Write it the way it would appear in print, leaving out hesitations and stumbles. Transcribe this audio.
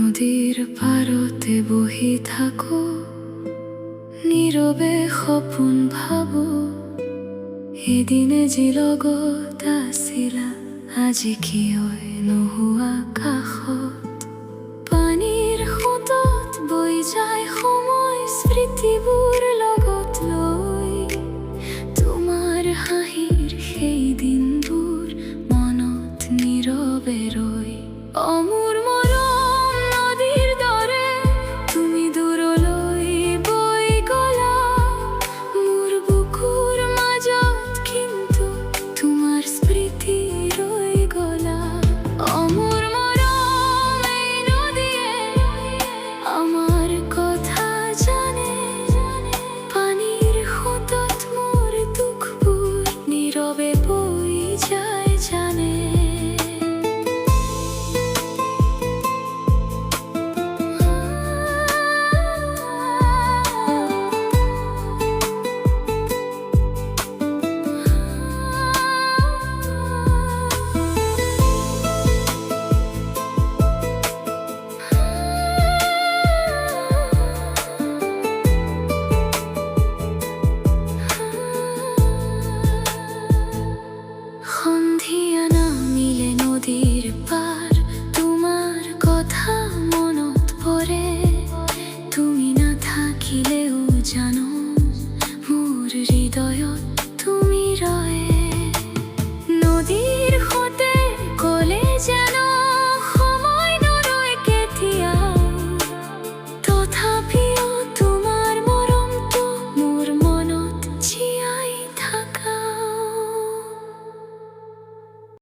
নদীর পারতে বহি থাকো, নীরবে সপোন ভাবো। এদিনে যি লগত আছিলা, আজি কিয় নোহোৱা কাষত। পানীৰ সোঁতত বৈ যায় সময়, স্মৃতিবোৰ লগত লৈ। তোমাৰ হাঁহিৰ সেই দিনবোৰ মনত নীৰৱে ৰৈ। অমোৰ মৰম নদীৰ দৰে তুমি দূৰলৈ বৈ গলা, মোৰ বুকুৰ মাজত কিন্তু তোমাৰ স্মৃতি ৰৈ গলা। অমোৰ মৰম এই নদীয়ে আমাৰ কথা জানে, পানীৰ সোঁতত মোৰ দুখবোৰ নীৰৱে বৈ যায় জানে। সন্ধিয়া নামিলে নদীৰ পাৰ, তোমাৰ কথা মনত পৰে। তুমি নাথাকিলে